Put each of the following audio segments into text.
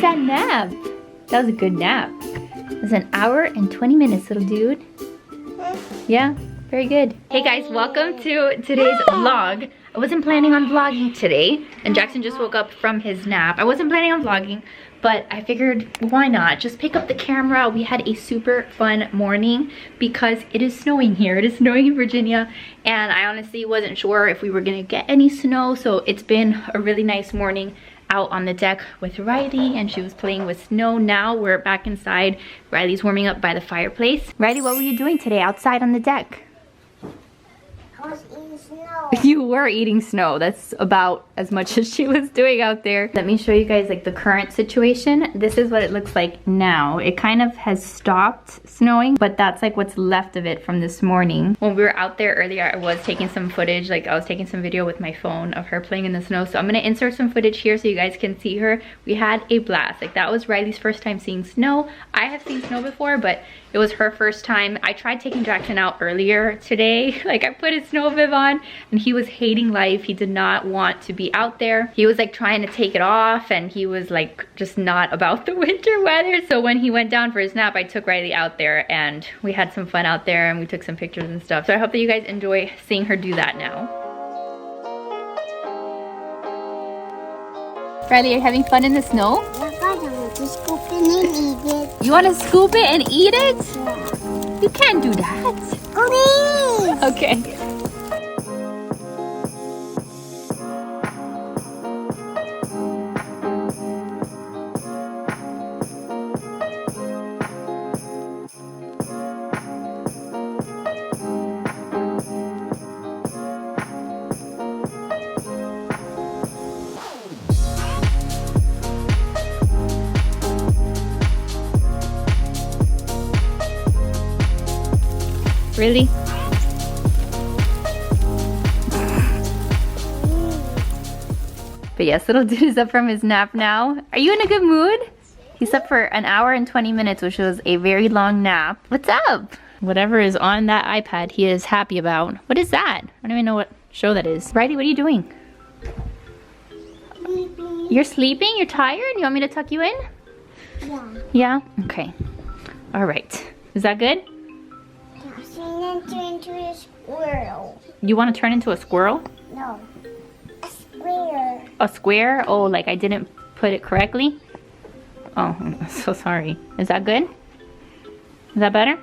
was that nap? That was a good nap. It was an hour and 20 minutes, little dude. Yeah, very good. Hey guys, welcome to today's vlog. I wasn't planning on vlogging today, and Jackson just woke up from his nap. I wasn't planning on vlogging, but I figured why not? Just pick up the camera. We had a super fun morning because it is snowing here. It is snowing in Virginia, and I honestly wasn't sure if we were gonna get any snow, so it's been a really nice morning out on the deck with Riley, and she was playing with snow. Now we're back inside. Riley's warming up by the fireplace. Riley, what were you doing today outside on the deck? I was eating snow. You were eating snow. That's about as much as she was doing out there. Let me show you guys like the current situation. This is what it looks like now. It kind of has stopped snowing, but that's like what's left of it from this morning. When we were out there earlier, I was taking some footage, like I was taking some video with my phone of her playing in the snow. So I'm gonna insert some footage here so you guys can see her. We had a blast. Like that was Riley's first time seeing snow. I have seen snow before, but it was her first time. I tried taking Jackson out earlier today. Like I put his snow bib on and he was hating life. He did not want to be out there. He was like trying to take it off, and he was like just not about the winter weather. So when he went down for his nap, I took Riley out there and we had some fun out there, and we took some pictures and stuff. So I hope that you guys enjoy seeing her do that now. Riley, are you having fun in the snow? Scoop it and eat it. You want to scoop it and eat it? Yeah. You can't do that. Please. Okay. Really? But yes, little dude is up from his nap now. Are you in a good mood? He's up for an hour and 20 minutes, which was a very long nap. What's up? Whatever is on that iPad, he is happy about. What is that? I don't even know what show that is. Riley, what are you doing? Sleeping. You're sleeping? You're tired? You want me to tuck you in? Yeah. Yeah? Okay. All right. Is that good? Turn into a squirrel. You want to turn into a squirrel? No. A square. A square? Oh, like I didn't put it correctly? Oh, I'm so sorry. Is that good? Is that better?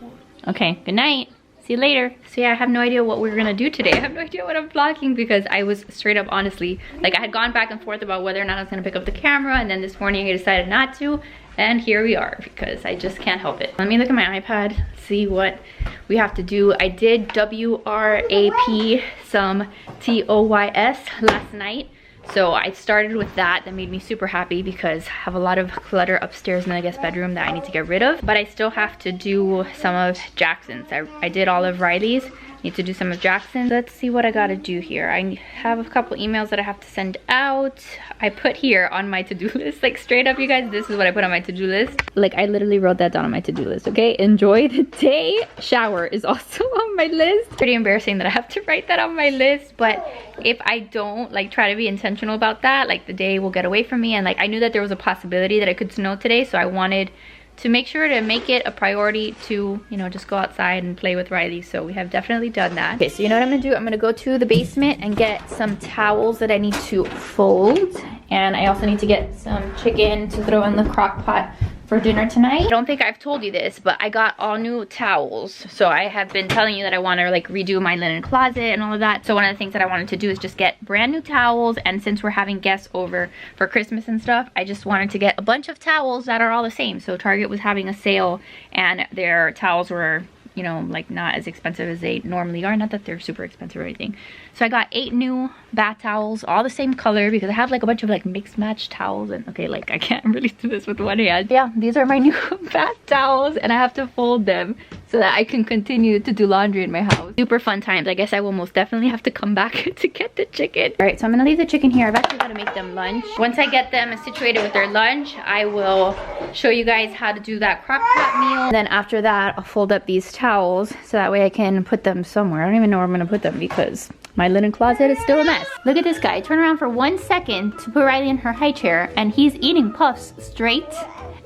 Yeah. Okay, good night. See you later. So yeah, I have no idea what we're gonna do today. I have no idea what I'm vlogging because I was straight up honestly, like I had gone back and forth about whether or not I was gonna pick up the camera, and then this morning I decided not to, and here we are because I just can't help it. Let me look at my iPad, see what we have to do. I did WRAP some TOYS last night. So I started with that. That made me super happy because I have a lot of clutter upstairs in the guest bedroom that I need to get rid of. But I still have to do some of Jackson's. I did all of Riley's. Need to do some of Jackson's. Let's see what I gotta do here. I have a couple emails that I have to send out. I put here on my to-do list, like straight up you guys, this is what I put on my to-do list. Like I literally wrote that down on my to-do list, okay? Enjoy the day. Shower is also on my list. Pretty embarrassing that I have to write that on my list, but if I don't like try to be intentional about that, like the day will get away from me. And like I knew that there was a possibility that it could snow today, so I wanted to make sure to make it a priority to, you know, just go outside and play with Riley. So we have definitely done that. Okay, so you know what I'm gonna do? I'm gonna go to the basement and get some towels that I need to fold. And I also need to get some chicken to throw in the crock pot for dinner tonight. I don't think I've told you this, but I got all new towels. So I have been telling you that I want to like redo my linen closet and all of that. So one of the things that I wanted to do is just get brand new towels. And since we're having guests over for Christmas and stuff, I just wanted to get a bunch of towels that are all the same. So Target was having a sale and their towels were, you know, like not as expensive as they normally are. Not that they're super expensive or anything. So I got 8 new bath towels, all the same color, because I have like a bunch of like mixed match towels. And okay, like I can't really do this with one hand. Yeah, these are my new bath towels and I have to fold them. so that I can continue to do laundry in my house. Super fun times. I guess I will most definitely have to come back to get the chicken. All right, so I'm gonna leave the chicken here. I've actually got to make them lunch. Once I get them situated with their lunch, I will show you guys how to do that crock pot meal. And then after that, I'll fold up these towels so that way I can put them somewhere. I don't even know where I'm gonna put them because my linen closet is still a mess. Look at this guy. Turn around for 1 second to put Riley in her high chair, and he's eating puffs straight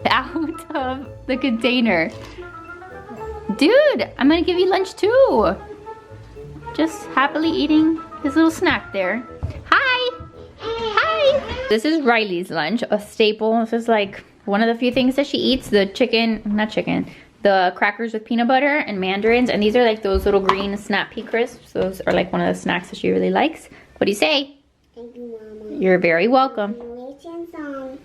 out of the container. Dude, I'm gonna give you lunch too. Just happily eating his little snack there. Hi! Hi! This is Riley's lunch, a staple. This is like one of the few things that she eats. The the crackers with peanut butter and mandarins. And these are like those little green Snap Pea Crisps. Those are like one of the snacks that she really likes. What do you say? Thank you, Mama. You're very welcome. Some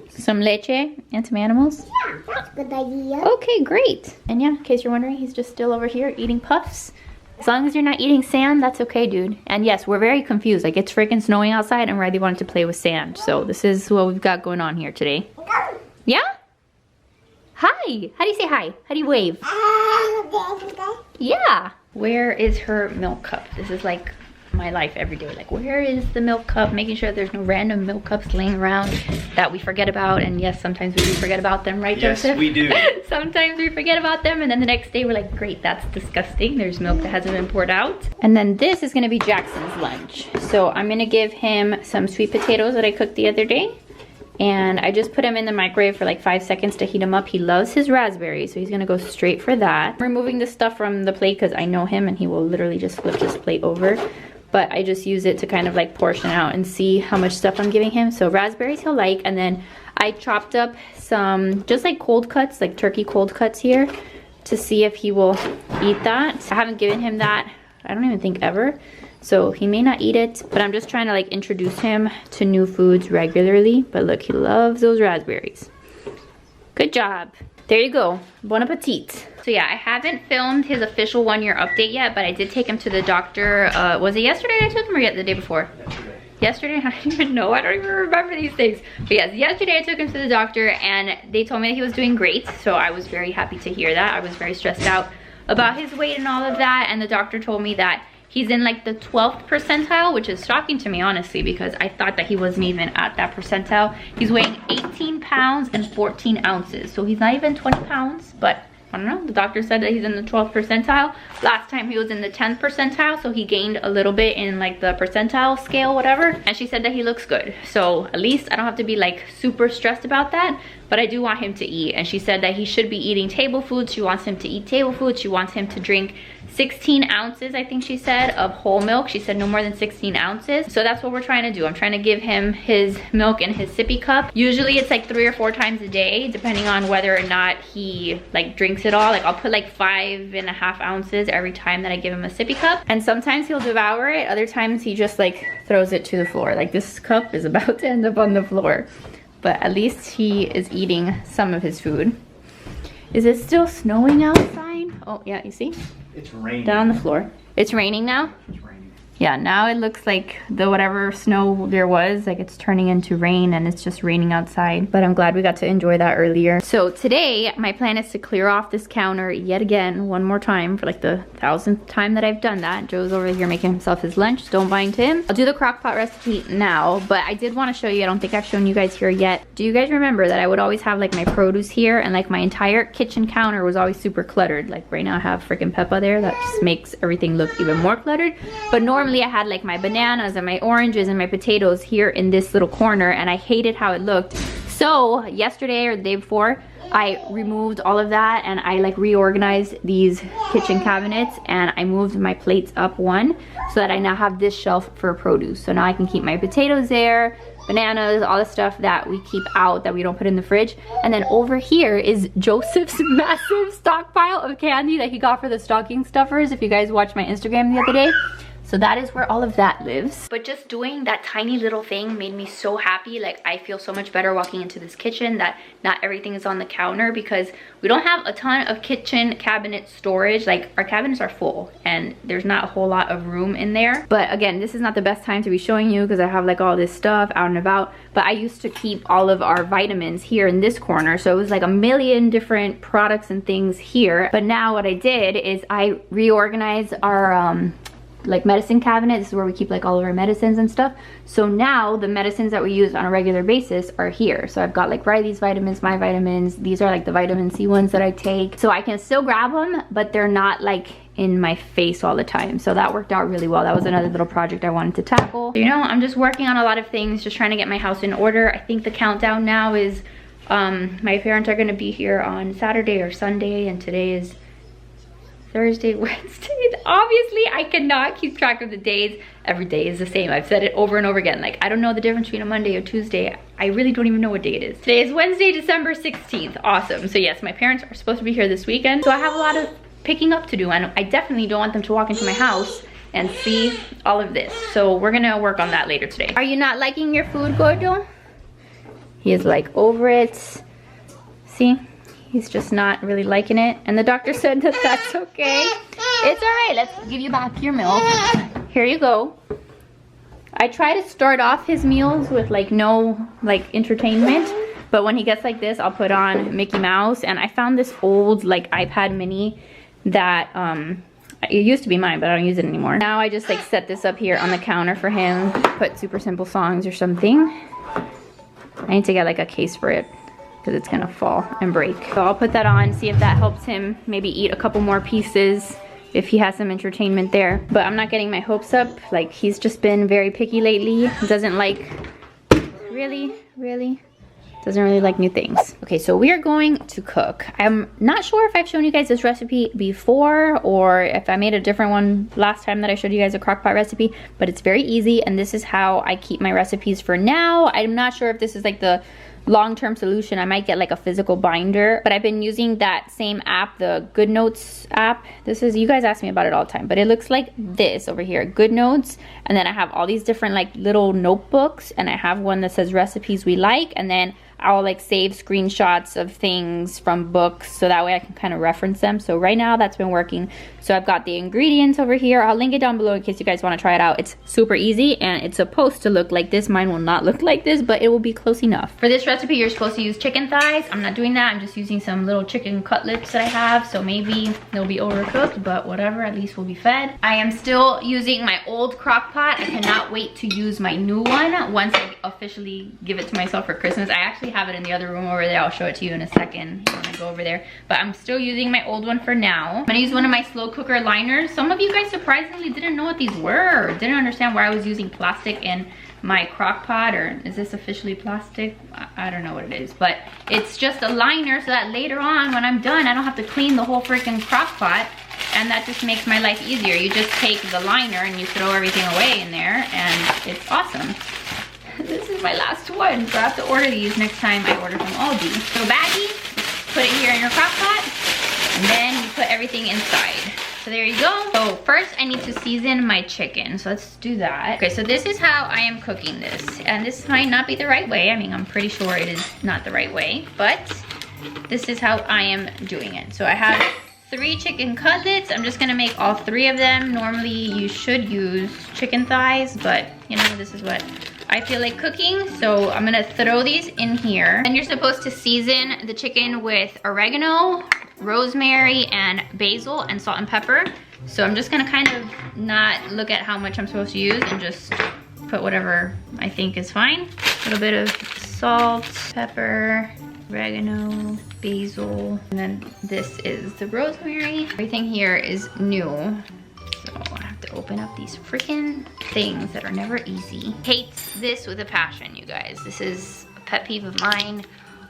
Some leche and some animals? Yeah, that's a good idea. Okay, great. And yeah, in case you're wondering, he's just still over here eating puffs. As long as you're not eating sand, that's okay, dude. And yes, we're very confused. Like, it's freaking snowing outside and Riley wanted to play with sand. So this is what we've got going on here today. Yeah? Hi. How do you say hi? How do you wave? Yeah. Where is her milk cup? This is like my life every day. Like, where is the milk cup? Making sure there's no random milk cups laying around that we forget about. And yes, sometimes we do forget about them, right, Yes, Joseph? we do. Sometimes we forget about them, and then the next day we're like, great, that's disgusting. There's milk that hasn't been poured out. And then this is gonna be Jackson's lunch. So I'm gonna give him some sweet potatoes that I cooked the other day. And I just put him in the microwave for like 5 seconds to heat him up. He loves his raspberries, so he's gonna go straight for that. I'm removing the stuff from the plate because I know him and he will literally just flip this plate over. But I just use it to kind of like portion out and see how much stuff I'm giving him. So raspberries he'll like, and then I chopped up some just like cold cuts, like turkey cold cuts here, to see if he will eat that. I haven't given him that, I don't even think ever. So he may not eat it, but I'm just trying to like introduce him to new foods regularly. But look, he loves those raspberries. Good job. There you go. Bon appetit. So yeah, I haven't filmed his official 1-year update yet, but I did take him to the doctor. Was it yesterday I took him or the day before? Yesterday? I don't even know. I don't even remember these things. But yes, yesterday I took him to the doctor and they told me that he was doing great. So I was very happy to hear that. I was very stressed out about his weight and all of that. And the doctor told me that he's in like the 12th percentile, which is shocking to me, honestly, because I thought that he wasn't even at that percentile. He's weighing 18 pounds and 14 ounces. So he's not even 20 pounds, but I don't know. The doctor said that he's in the 12th percentile. Last time he was in the 10th percentile, so he gained a little bit in like the percentile scale, whatever. And she said that he looks good. So at least I don't have to be like super stressed about that, but I do want him to eat. And she said that he should be eating table food. She wants him to eat table food. She wants him to drink 16 ounces, I think she said, of whole milk. She said no more than 16 ounces. So that's what we're trying to do. I'm trying to give him his milk in his sippy cup. Usually it's like 3 or 4 times a day, depending on whether or not he like drinks it all. Like I'll put like 5.5 ounces every time that I give him a sippy cup. And sometimes he'll devour it. Other times he just like throws it to the floor. Like this cup is about to end up on the floor. But at least he is eating some of his food. Is it still snowing outside? Oh yeah, you see? It's raining. Down on the floor. It's raining now? It's raining. Yeah, now it looks like the whatever snow there was, like it's turning into rain and it's just raining outside. But I'm glad we got to enjoy that earlier. So today, my plan is to clear off this counter yet again, one more time for like the 1000th time that I've done that. Joe's over here making himself his lunch. Don't mind him. I'll do the crock pot recipe now, but I did want to show you, I don't think I've shown you guys here yet. Do you guys remember that I would always have like my produce here and like my entire kitchen counter was always super cluttered? Like right now I have freaking Peppa there. That just makes everything look even more cluttered. But normally I had like my bananas and my oranges and my potatoes here in this little corner, and I hated how it looked. So yesterday or the day before, I removed all of that and I like reorganized these kitchen cabinets and I moved my plates up one so that I now have this shelf for produce. So now I can keep my potatoes there, bananas, all the stuff that we keep out that we don't put in the fridge. And then over here is Joseph's massive stockpile of candy that he got for the stocking stuffers, if you guys watched my Instagram the other day. So that is where all of that lives. But just doing that tiny little thing made me so happy. Like, I feel so much better walking into this kitchen that not everything is on the counter, because we don't have a ton of kitchen cabinet storage. Like, our cabinets are full and there's not a whole lot of room in there. But again, this is not the best time to be showing you because I have like all this stuff out and about. But I used to keep all of our vitamins here in this corner. So it was like a million different products and things here. But now what I did is I reorganized our like medicine cabinet. This is where we keep like all of our medicines and stuff. So now the medicines that we use on a regular basis are here. So I've got like Riley's vitamins, my vitamins. These are like the vitamin C ones that I take. So I can still grab them, but they're not like in my face all the time. So that worked out really well. That was another little project I wanted to tackle. You know, I'm just working on a lot of things, just trying to get my house in order. I think the countdown now is my parents are gonna be here on Saturday or Sunday, and today is Thursday, Wednesday. Obviously, I cannot keep track of the days. Every day is the same. I've said it over and over again. Like, I don't know the difference between a Monday or Tuesday. I really don't even know what day it is. Today is Wednesday, December 16th. Awesome. So yes, my parents are supposed to be here this weekend. So I have a lot of picking up to do, and I definitely don't want them to walk into my house and see all of this. So we're gonna work on that later today. Are you not liking your food, Gordo? He is like over it. See? He's just not really liking it. And the doctor said that that's okay. It's all right. Let's give you back your milk. Here you go. I try to start off his meals with like no like entertainment. But when he gets like this, I'll put on Mickey Mouse. And I found this old like iPad mini that it used to be mine, but I don't use it anymore. Now I just like set this up here on the counter for him. Put super simple songs or something. I need to get like a case for it, because it's gonna fall and break. So I'll put that on, see if that helps him maybe eat a couple more pieces if he has some entertainment there. But I'm not getting my hopes up. Like, he's just been very picky lately. Doesn't like, really doesn't really like new things. Okay, so we are going to cook. I'm not sure if I've shown you guys this recipe before or if I made a different one last time that I showed you guys a crock pot recipe, but it's very easy, and this is how I keep my recipes for now. I'm not sure if this is like the long-term solution. I might get like a physical binder, but I've been using that same app, the Good Notes app. This is, you guys ask me about it all the time, but it looks like this over here, Good Notes, and then I have all these different like little notebooks, and I have one that says recipes we like, and then I'll like save screenshots of things from books so that way I can kind of reference them. So right now that's been working. So I've got the ingredients over here. I'll link it down below in case you guys want to try it out. It's super easy, and it's supposed to look like this. Mine will not look like this, but it will be close enough. For this recipe, you're supposed to use chicken thighs. I'm not doing that. I'm just using some little chicken cutlets that I have. So maybe they'll be overcooked, but whatever, at least we'll be fed. I am still using my old crock pot. I cannot wait to use my new one once I officially give it to myself for Christmas. I actually have it in the other room over there. I'll show it to you in a second when I go over there, but I'm still using my old one for now. I'm gonna use one of my slow cooker liners. Some of you guys surprisingly didn't know what these were, didn't understand why I was using plastic in my crock pot, or is this officially plastic? I don't know what it is, but it's just a liner so that later on when I'm done I don't have to clean the whole freaking crock pot, and that just makes my life easier. You just take the liner and you throw everything away in there, and it's awesome. This is my last one, so I have to order these next time I order from Aldi. So baggie, put it here in your crock pot, and then you put everything inside. So there you go. So first I need to season my chicken, so let's do that. Okay, so this is how I am cooking this, and this might not be the right way. I mean, I'm pretty sure it is not the right way, but this is how I am doing it. So I have 3 chicken cutlets. I'm just gonna make all 3 of them. Normally you should use chicken thighs, but you know, this is what I feel like cooking, so I'm gonna throw these in here. And you're supposed to season the chicken with oregano, rosemary, and basil, and salt and pepper. So I'm just gonna kind of not look at how much I'm supposed to use and just put whatever I think is fine. A little bit of salt, pepper, oregano, basil, and then this is the rosemary. Everything here is new. So I have to open up these freaking things that are never easy. Hate this with a passion, you guys. This is a pet peeve of mine,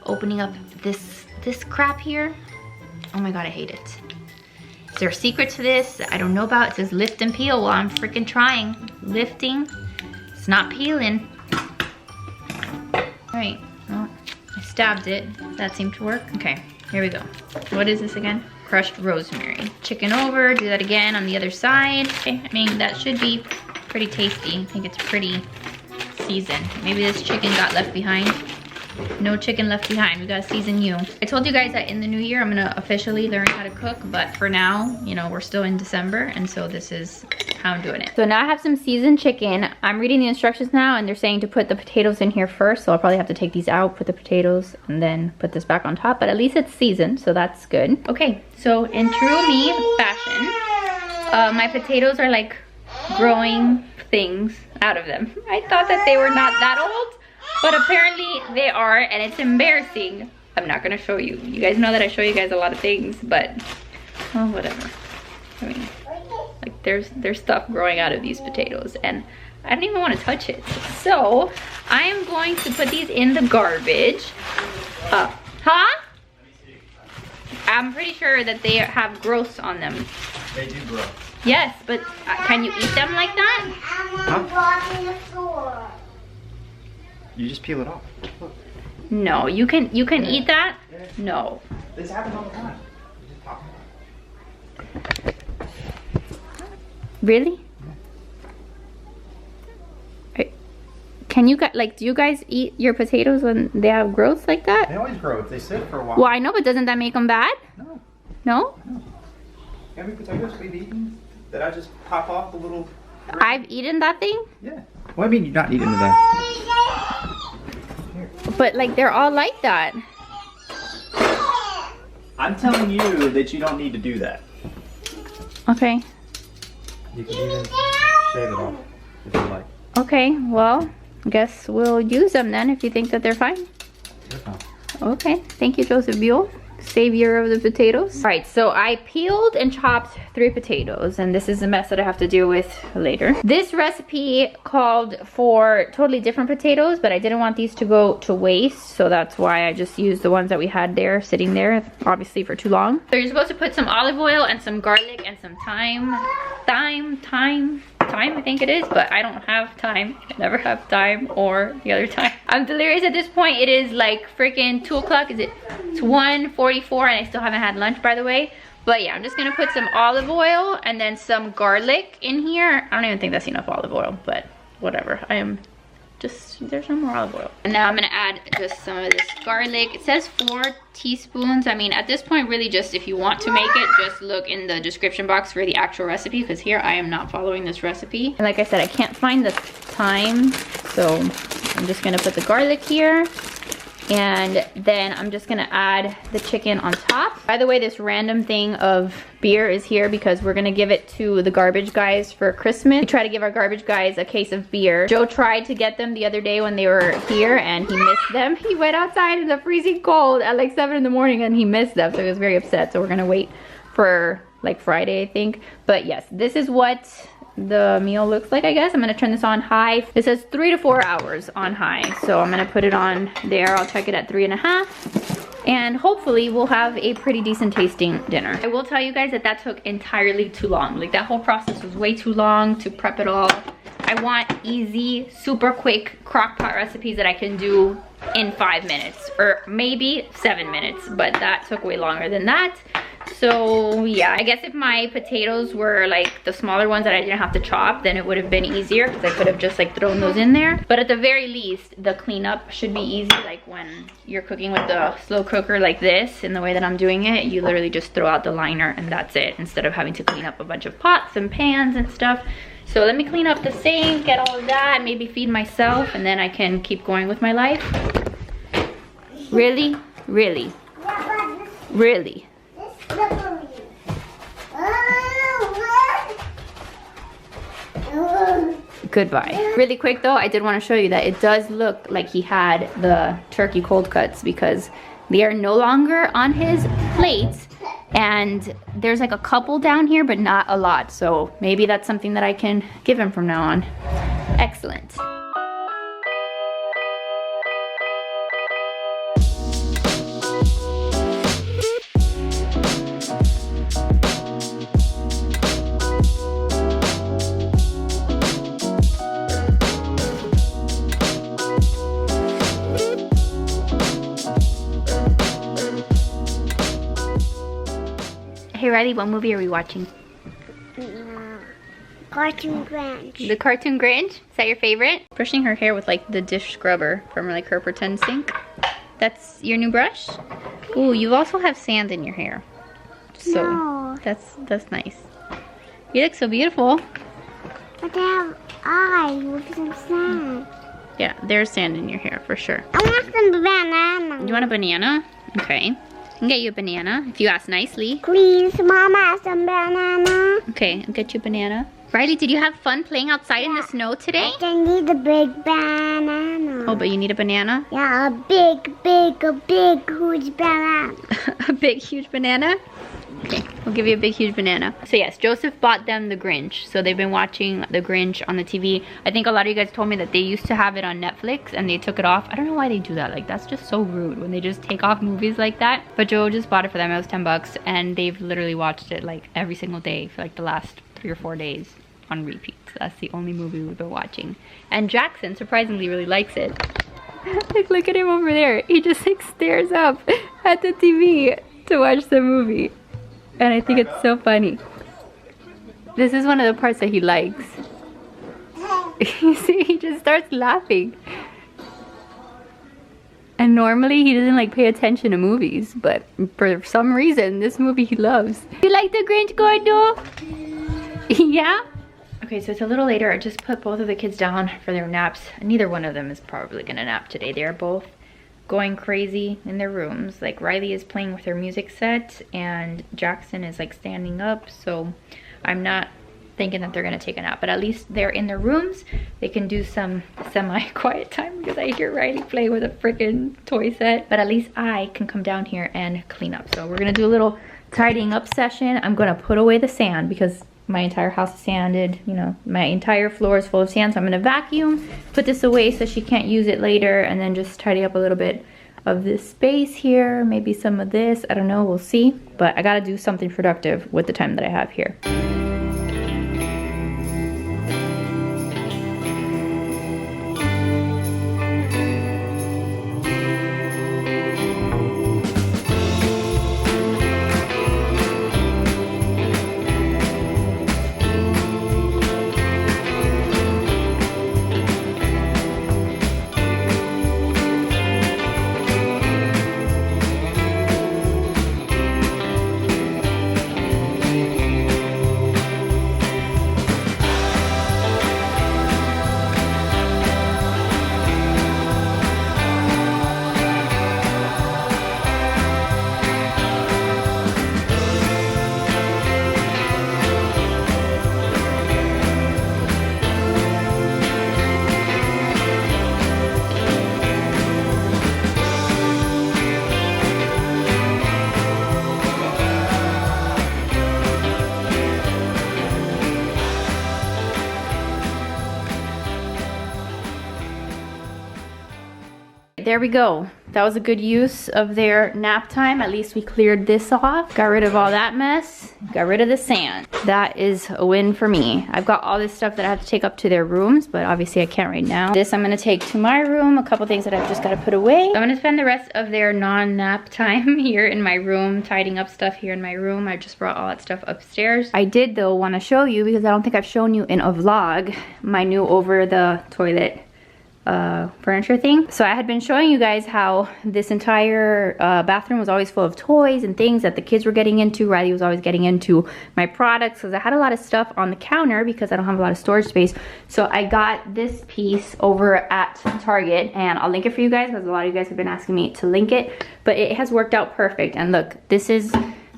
opening up this crap here. Oh my god, I hate it. Is there a secret to this that I don't know about? It says lift and peel. Well, I'm freaking trying. Lifting. It's not peeling. Alright, well, I stabbed it. That seemed to work. Okay, here we go. What is this again? crushed rosemary. Chicken over, do that again on the other side. Okay, I mean, that should be pretty tasty. I think it's pretty seasoned. Maybe this chicken got left behind. No chicken left behind. We gotta season you. I told you guys that in the new year, I'm gonna officially learn how to cook, but for now, you know, we're still in December, and so this is how I'm doing it. So now I have some seasoned chicken. I'm reading the instructions now, and they're saying to put the potatoes in here first, so I'll probably have to take these out, put the potatoes, and then put this back on top, but at least it's seasoned, so that's good. Okay, so in true me fashion, my potatoes are like growing things out of them. I thought that they were not that old, but apparently they are, and it's embarrassing. I'm not gonna show you. You guys know that I show you guys a lot of things, but well, whatever. I mean, like there's stuff growing out of these potatoes, and I don't even want to touch it. So I am going to put these in the garbage. Huh? I'm pretty sure that they have growths on them. They do grow. Yes, but can you eat them like that? Huh? You just peel it off. Look. No, you can eat that? Yeah. No. This happens all the time. You just pop it. Really? Can you guys, like, do you guys eat your potatoes when they have growths like that? They always grow if they sit for a while. Well, I know, but doesn't that make them bad? No. No? No. Every potatoes we've eaten that I just pop off the little... I've eaten that thing? Yeah. Well, I mean, you're not eating that. But, like, they're all like that. I'm telling you that you don't need to do that. Okay. You can even shave it off if you like. Okay, well, I guess we'll use them then if you think that they're fine. They're fine. Okay, thank you, Joseph Buell, savior of the potatoes. All right, so I peeled and chopped 3 potatoes, and this is a mess that I have to deal with later. This recipe called for totally different potatoes, but I didn't want these to go to waste, so that's why I just used the ones that we had there, sitting there, obviously for too long. So you're supposed to put some olive oil and some garlic and some thyme, I think it is, but I don't have time. I never have time or the other time. I'm delirious at this point. It is like freaking 2 o'clock. It's 1:44 and I still haven't had lunch, by the way. But yeah, I'm just gonna put some olive oil and then some garlic in here. I don't even think that's enough olive oil, but whatever. There's no more olive oil. And now I'm gonna add just some of this garlic. It says 4 teaspoons. I mean, at this point, really just if you want to make it, just look in the description box for the actual recipe, because here I am not following this recipe. And like I said, I can't find the thyme, so I'm just gonna put the garlic here. And then I'm just gonna add the chicken on top. By the way, this random thing of beer is here because we're gonna give it to the garbage guys for Christmas. We try to give our garbage guys a case of beer. Joe tried to get them the other day when they were here and he missed them. He went outside in the freezing cold at like 7 in the morning and he missed them, so he was very upset. So we're gonna wait for like Friday, I think. But yes, this is what the meal looks like, I guess. I'm gonna turn this on high. It says 3 to 4 hours on high, so I'm gonna put it on there. I'll check it at 3.5, and hopefully we'll have a pretty decent tasting dinner. I will tell you guys that that took entirely too long. Like, that whole process was way too long to prep it all. I want easy, super quick crock pot recipes that I can do in 5 minutes or maybe 7 minutes, but that took way longer than that. So yeah, I guess if my potatoes were like the smaller ones that I didn't have to chop, then it would have been easier because I could have just like thrown those in there. But at the very least, the cleanup should be easy. Like when you're cooking with the slow cooker like this, in the way that I'm doing it, you literally just throw out the liner and that's it, instead of having to clean up a bunch of pots and pans and stuff. So let me clean up the sink, get all of that, maybe feed myself, and then I can keep going with my life. Really? Really? Really? Goodbye. Really quick though, I did want to show you that it does look like he had the turkey cold cuts because they are no longer on his plates, and there's like a couple down here but not a lot, so maybe that's something that I can give him from now on. Excellent. Riley, what movie are we watching? Cartoon Grinch. The Cartoon Grinch? Is that your favorite? Brushing her hair with like the dish scrubber from like her pretend sink. That's your new brush? Ooh, you also have sand in your hair. So No. that's nice. You look so beautiful. But they have eyes with some sand. Yeah, there's sand in your hair for sure. I want some banana. You want a banana? Okay. I can get you a banana if you ask nicely. Please, Mama, some banana. Okay, I'll get you a banana. Riley, did you have fun playing outside in the snow today? I need a big banana. Oh, but you need a banana? Yeah, a big, huge banana. A big, huge banana? Okay, we'll give you a big, huge banana. So yes, Joseph bought them the Grinch. So they've been watching the Grinch on the TV. I think a lot of you guys told me that they used to have it on Netflix and they took it off. I don't know why they do that. Like, that's just so rude when they just take off movies like that. But Joe just bought it for them. It was 10 bucks and they've literally watched it like every single day for like the last 3 or 4 days on repeat. So that's the only movie we've been watching. And Jackson surprisingly really likes it. Like, look at him over there. He just like stares up at the TV to watch the movie. And I think it's so funny. This is one of the parts that he likes. You see, he just starts laughing. And normally he doesn't like pay attention to movies, but for some reason, this movie he loves. You like the Grinch, Gordo? Yeah? Okay, so it's a little later. I just put both of the kids down for their naps. Neither one of them is probably gonna nap today. They're both going crazy in their rooms. Like, Riley is playing with her music set and Jackson is like standing up, so I'm not thinking that they're gonna take a nap, but at least they're in their rooms. They can do some semi-quiet time because I hear Riley play with a freaking toy set, but at least I can come down here and clean up. So we're gonna do a little tidying up session. I'm gonna put away the sand because my entire house is sanded, you know, my entire floor is full of sand, so I'm gonna vacuum, put this away so she can't use it later, and then just tidy up a little bit of this space here, maybe some of this, I don't know, we'll see. But I gotta do something productive with the time that I have here. There we go. That was a good use of their nap time. At least we cleared this off, got rid of all that mess, got rid of the sand. That is a win for me. I've got all this stuff that I have to take up to their rooms, but obviously I can't right now. This I'm gonna take to my room, a couple things that I've just gotta put away. I'm gonna spend the rest of their non-nap time here in my room, tidying up stuff here in my room. I just brought all that stuff upstairs. I did though wanna show you, because I don't think I've shown you in a vlog, my new over the toilet furniture thing. So I had been showing you guys how this entire bathroom was always full of toys and things that the kids were getting into. Riley was always getting into my products because I had a lot of stuff on the counter because I don't have a lot of storage space. So I got this piece over at Target, and I'll link it for you guys because a lot of you guys have been asking me to link it, but it has worked out perfect. And look, this is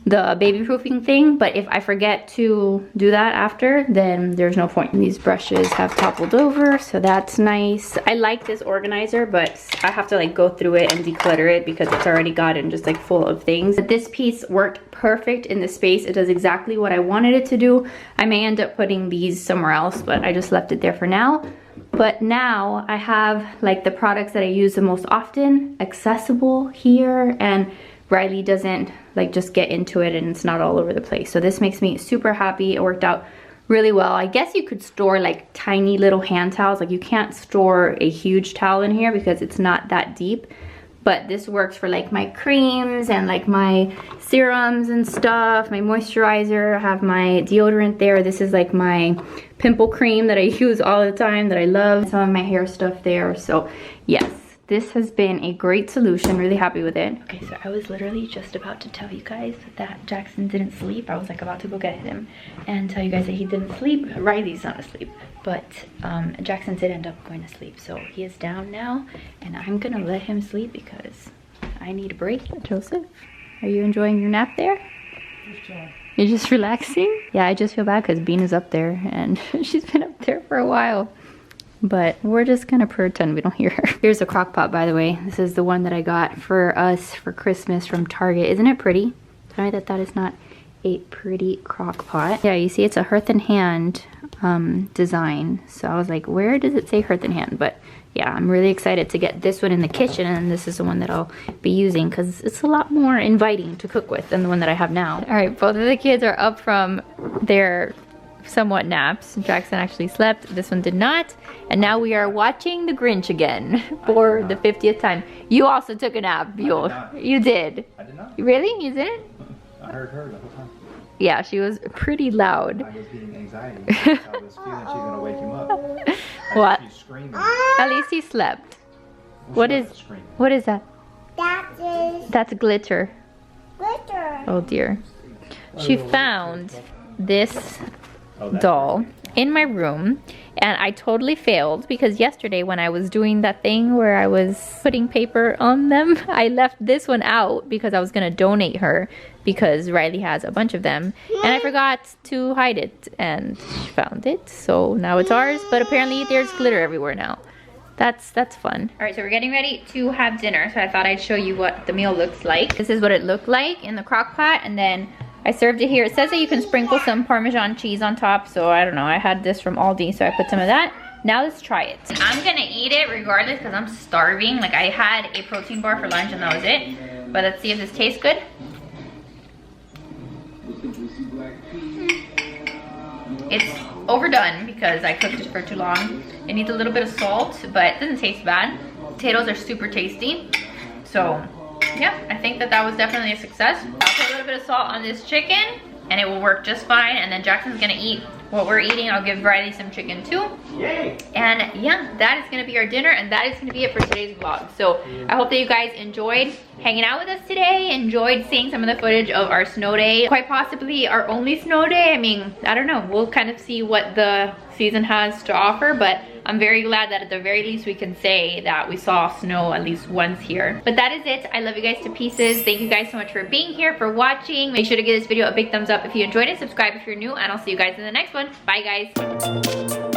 the baby proofing thing, but if I forget to do that after, then there's no point. These brushes have toppled over, so that's nice. I like this organizer, but I have to like go through it and declutter it because it's already gotten just like full of things. But this piece worked perfect in the space. It does exactly what I wanted it to do. I may end up putting these somewhere else, but I just left it there for now. But now I have like the products that I use the most often accessible here, and Riley doesn't like just get into it and it's not all over the place. So this makes me super happy. It worked out really well. I guess you could store like tiny little hand towels. Like you can't store a huge towel in here because it's not that deep, but this works for like my creams and like my serums and stuff, my moisturizer. I have my deodorant there. This is like my pimple cream that I use all the time that I love. Some of my hair stuff there. So yes, this has been a great solution. Really happy with it. Okay, so I was literally just about to tell you guys that Jackson didn't sleep. I was like about to go get him and tell you guys that he didn't sleep. Riley's not asleep, but Jackson did end up going to sleep. So he is down now and I'm gonna let him sleep because I need a break. Joseph, are you enjoying your nap there? You're just relaxing? Yeah, I just feel bad because Bean is up there and she's been up there for a while. But we're just gonna pretend we don't hear her. Here's a crock pot, by the way. This is the one that I got for us for Christmas from Target. Isn't it pretty? Tell me that that is not a pretty crock pot. Yeah, you see it's a Hearth and Hand design. So I was like, where does it say Hearth and Hand? But yeah, I'm really excited to get this one in the kitchen, and this is the one that I'll be using because it's a lot more inviting to cook with than the one that I have now. All right, both of the kids are up from their somewhat naps. Jackson actually slept, this one did not, and now we are watching The Grinch again for the 50th time. You also took a nap, Buell. You did. I did not. Really? You didn't? I heard her the whole time. Yeah, she was pretty loud. I was getting anxiety. I was feeling she's gonna wake him up. What? She's screaming. At least he slept. What is that? That's glitter. Glitter. Oh dear. She found this doll in my room and I totally failed because yesterday when I was doing that thing where I was putting paper on them, I left this one out because I was gonna donate her because Riley has a bunch of them and I forgot to hide it and she found it, so now it's ours, but apparently there's glitter everywhere now. That's fun. All right, so we're getting ready to have dinner, so I thought I'd show you what the meal looks like. This is what it looked like in the crock pot, and then I served it here. It says that you can sprinkle some Parmesan cheese on top, so I don't know. I had this from Aldi, so I put some of that. Now let's try it. I'm gonna eat it regardless because I'm starving. Like I had a protein bar for lunch and that was it. But let's see if this tastes good. It's overdone because I cooked it for too long. It needs a little bit of salt, but it doesn't taste bad. Potatoes are super tasty. So yeah, I think that that was definitely a success. I'll put a little bit of salt on this chicken and it will work just fine. And then Jackson's gonna eat what we're eating. I'll give Riley some chicken too. Yay! And yeah, that is gonna be our dinner and that is gonna be it for today's vlog. So I hope that you guys enjoyed hanging out with us today, enjoyed seeing some of the footage of our snow day. Quite possibly our only snow day. I mean, I don't know. We'll kind of see what the season has to offer, but I'm very glad that at the very least we can say that we saw snow at least once here. But that is it. I love you guys to pieces. Thank you guys so much for being here, for watching. Make sure to give this video a big thumbs up if you enjoyed it. Subscribe if you're new, and I'll see you guys in the next one. Bye guys.